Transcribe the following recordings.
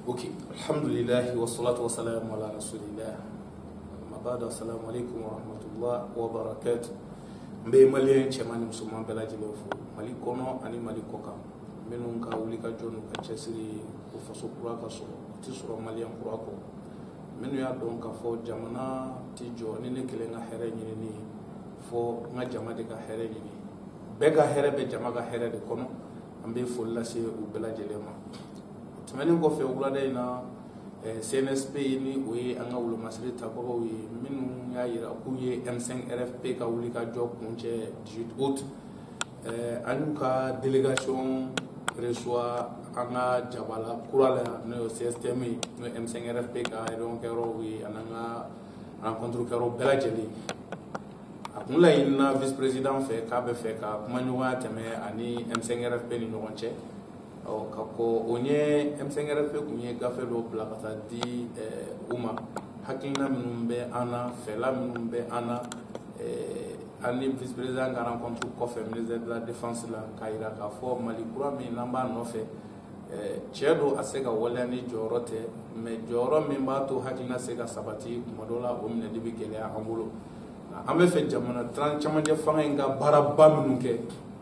Ok, alhamdulillah wa salatu wa salam ala rasulillah. Mabada, assalamu alaikum wa rahmatullah wa barakatuh. Mbe malien chairman musulman bela jelo fo mali kono ani mali koka menu ka wuli ka jonu ka chesiri ko faso kura ka so ti soro malien kura ko menu ya don ka fo jamana ti jo ni ne kele nga here ni ni fo nga jama de ka here ni be ga here be jama ga here de kono ambe fo la se u bela jelema tumani ko fe wula de na CNSP ni we anga wulu masri tabago we minu ya yira ku ye M5 RFP ka wuli ka job kunche 18 août anuka délégation reçoit anga jabala kurala no système no M5 RFP ka donc ero we ananga rencontre kero belajeli akunla ina vice président fait ka be fait ka kuma nyuwa teme ani M5 RFP ni nyonche kako onye M5 RFP kunye gafe lo bla kata di uma hakina minumbe ana fela minumbe ana ani vice président ga rencontre ko fait ministre de la défense la kaira ka fo mali kura mi namba no fe chedo asega wala ni jorote me joro mi mbato hakina sega sabati kumadola omne dibi gele ambulo ambe fe jamana 30 chamaje fanga nga baraba minunke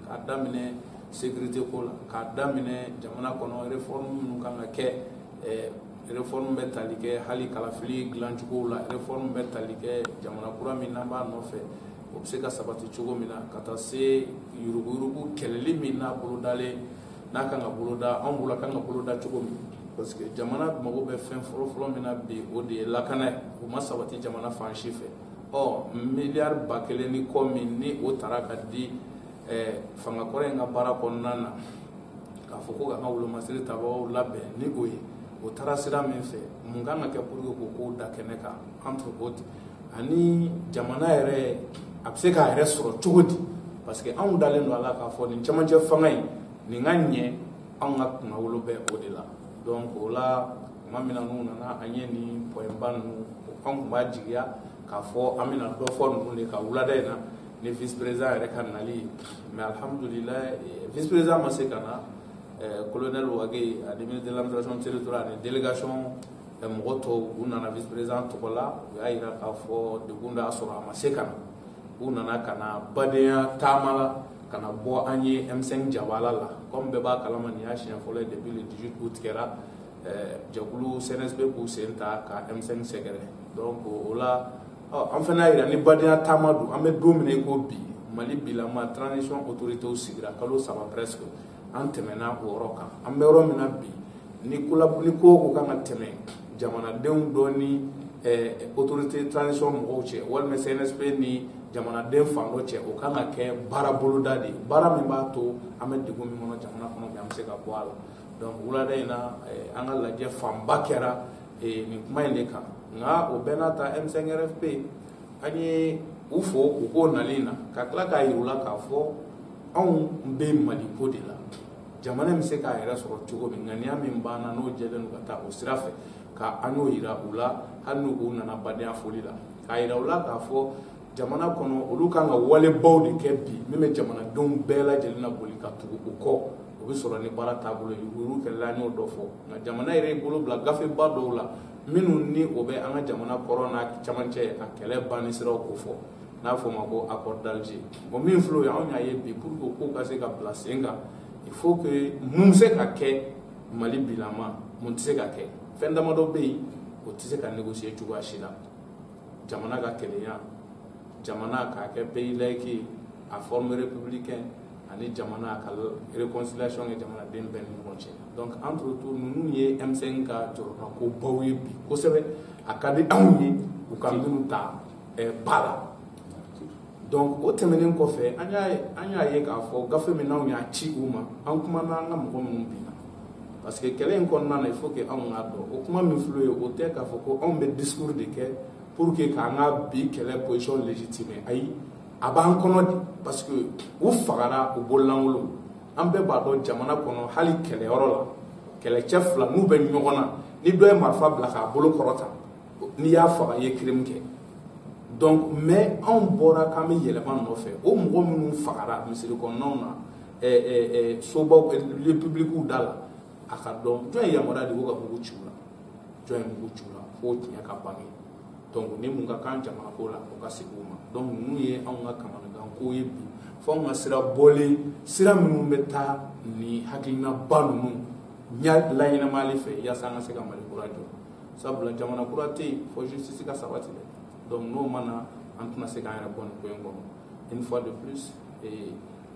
kadamine sécurité ko la ka damine jamana kono réforme nu kan ka ke réforme be talike hali kala fili glanchuko la réforme be talike jamana kura min namba no fe o se ka sabati chugo mina kata se yurugu keleli mina buludale na kan ka buluda on bula kan ka buluda chugo mi parce que jamana mago be fen folo mina bi o de lakana o ma sabati jamana fanshi fe o milliard bakele ni komi ni o taraka di fanga kore nga bara konnana ka foko ga ngawlo masiri tabaw labbe ni goyi o tarasira men fe munga nga ke pour ko da keneka entre autres ani jamana ere abseka ere soro chugodi parce que an dalen wala ka fo ni chamaje fangay ni nganye an nga ngawlo be odila donc ola mamina nuna na anye ni poembanu kan ba jigia ka fo amina do fo nule ka wulada na ni vice président rek nali mais alhamdulillah vice président masekana colonel wage a ministre de l'administration territoriale et délégation moto unana vice président tokola ya ira ka fo de gunda asura masekana unana kana badeya tamala kana bo anye M5 jawala la comme beba kalama ni ya chien folé depuis le 18 août kera jakulu CNSP pour senta ka M5 segere donc ola en fait na ni badina tamadu amé dominer ko bi mali bilama transition autorité au sigira kalo saba presque en temena oroka ambe ro mina bi ni kula ni ko kan teme jamana den doni autorité transition mo che wal me CNSP ni jamana den fango che o kan ke bara boluda di bara mi ba to amé digo mi mono jamana kono bi am se ka boala donc wula dayna anga la je famba kera ni kuma ile kan nga o benata M5 RFP ani ufo ko nalina ka kla ka yirula ka fo on be mali ko de la jamana mi se ka yira soro chugo mi ngani ami mbana no jelen ka ta o sirafe ka ano yira ula hanu ko nana badia folila ka yira ula ka fo jamana kono olu kan ga wale bawde ke bi meme jamana don bela jelina boli ka tugo ko o bi soro ni bara tabulo yuru ke la no do fo na jamana ire bolo bla gafe ba do la minu ni o be anga jamana corona chamanche a kele bani sira ko fo na fo mako accord d'Alger o min flo ya on ya ye bi pour ko ka se ka place nga il faut que mun se ka ke mali bilama mun se ka ke fendama do be o tise ka négocier tuwa shida jamana ga kele ya jamana ka ke pays like a forme républicain ani jamana ka réconciliation et jamana den ben monche donc entre tout nous y M5 ka jorna ko bawe bi ko sebe akadi awni u kan dunu ta bala donc o temenen ko fe anya ye ka fo gafe mi na nya chi uma an kuma na nga mo mun bi parce que kelen kon na il faut que on ngado o kuma mi fluye o te ka fo ko on be discours de ke pour que ka nga bi kele position légitime ay aban kono di parce que u fagara u bolangolo ambe ba do jamana kono hali kele yoro la kele chef la nu be nyogona ni do e marfa bla ka bolo korota ni ya faga ye crime ke donc mais on bora kam yeleman no fe o mo munu fagara misiri ko nona soba le public u dala akadon jɔn yamara de ko ka mugu ci la jɔn mugu ci la fo tiɲɛ ka bange donc ni mun ka kan jamana ko la o ka segin o ma donc ninnu ye anw ka kamanagan ko ye bi fo anw ka sira bɔlen sira minnu bɛ taa ni hakilinaba ninnu laɲɛnamali fɛ yaasa an ka se ka Mali kura jɔ sabula jamana kura tɛ yen fo justice ka sabati dɛ donc n'o mana an tɛna se k'an yɛrɛ bɔ nin ko in kɔnɔ une fois de plus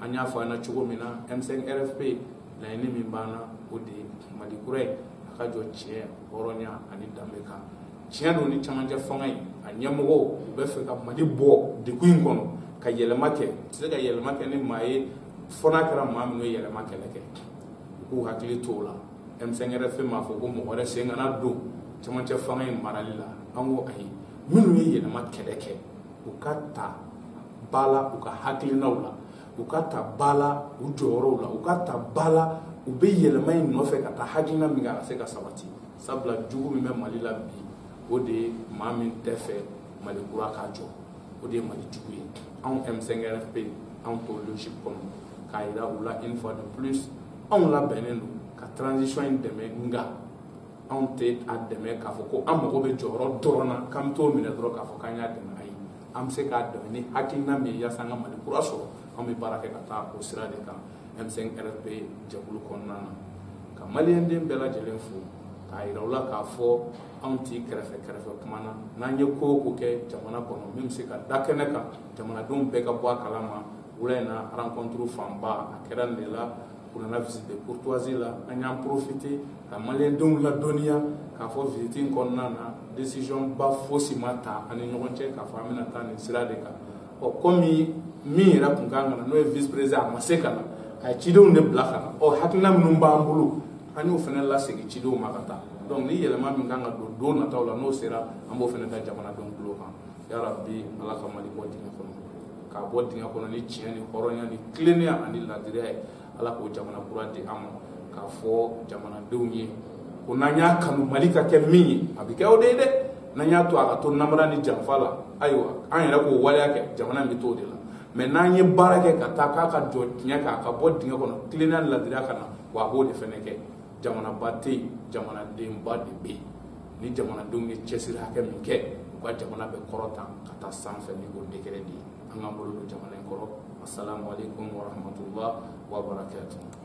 an y'a fɔ an na cogo min na M5 RFP laɲini min b'an na o de ye Mali kura ye a ka jɔ tiɲɛ hɔrɔnya ani danbe kan tiɲɛ don ni camancɛ fanga ye a ɲɛmɔgɔw u bɛ fɛ ka Mali bɔ degun in kɔnɔ ka yɛlɛma kɛ u tɛ se ka yɛlɛma kɛ ni maa ye fɔ n'a kɛra maa minnu ye yɛlɛma kɛlɛ kɛ u k'u hakili to o la M5 RFP m'a fɔ ko mɔgɔ wɛrɛ sen kana don camancɛ fanga in marali la an ko ayi minnu ye yɛlɛma kɛlɛ kɛ u ka ta ba la u ka hakilinaw la u ka ta ba la u jɔyɔrɔw la u ka ta ba la u bɛ yɛlɛma in nɔfɛ ka taa hakilina min ka se ka sabati sabula jugu min bɛ Mali la bi o de ye maa min tɛ fɛ Mali kura ka jɔ o de ye Mali jugu ye anw M5 RFP anw t'o logique kɔnɔ k'a yira u la une fois de plus anw labɛnnen don ka transition in dɛmɛ nga anw tɛ a dɛmɛ k'a fɔ ko an mago bɛ jɔyɔrɔ dɔrɔn na k'an bɛ t'o minɛ dɔrɔn k'a fɔ k'an y'a dɛmɛ ayi an bɛ se k'a dɛmɛ ni hakilina min ye yaasa an ka Mali kura sɔrɔ an bɛ baara kɛ ka taa o sira de kan M5 RFP jɛkulu kɔnɔna na ka maliyɛnden bɛɛ lajɛlen fo k'a yira u la k'a fɔ anw t'i kɛrɛfɛ kuma na n'an ye ko o ko kɛ jamana kɔnɔ min bɛ se ka da kɛnɛ kan jamanadenw bɛɛ ka bɔ a kalama wula in na rencontre fanba a kɛra nin de la u nana visite courtoisie la an y'an profiter ka maliyɛndenw ladɔnniya k'a fɔ visite in kɔnɔna na décision ba fosi ma ta ani ɲɔgɔn cɛ k'a fɔ an bɛna taa nin sira de kan komi min yɛrɛ tun kan ka na n'o ye vice président a ma se ka na a ye cidenw de bila ka na hakilina minnu b'an bolo an y'o fana lasegin cidenw ma ka taa donc ni yɛlɛma min kan ka don nataw la n'o sera an b'o fana da jamanadenw tulo kan yarabi ala ka Mali bɔ dingɛ kɔnɔ k'a bɔ dingɛ kɔnɔ ni tiɲɛ ni hɔrɔnya ni tilennenya ani ladiriya ye ala k'o jamana kura di an ma k'a fɔ jamanadenw ye ko n'an y'a kanu Mali ka kɛ min ye a bɛ kɛ o de ye dɛ n'an y'a to a ka to namara ni janfa la ayiwa an yɛrɛ k'o waleya kɛ jamana in bɛ t'o de la mais n'an ye baara kɛ ka taa k'a ka jɔ tiɲɛ kan a ka bɔ dingɛ kɔnɔ tilennenya ni ladiriya ka na wa a b'o de fana kɛ jamanaba tɛ yen jamanadenba de bɛ yen ni jamanadenw ye cɛsiri hakɛ min kɛ u ka jamana bɛ kɔrɔtan ka taa sanfɛ ni o degré de ye an k'an bolo don jamana in kɔrɔ assalamu alaikum wa rahmatullah wa barakatuh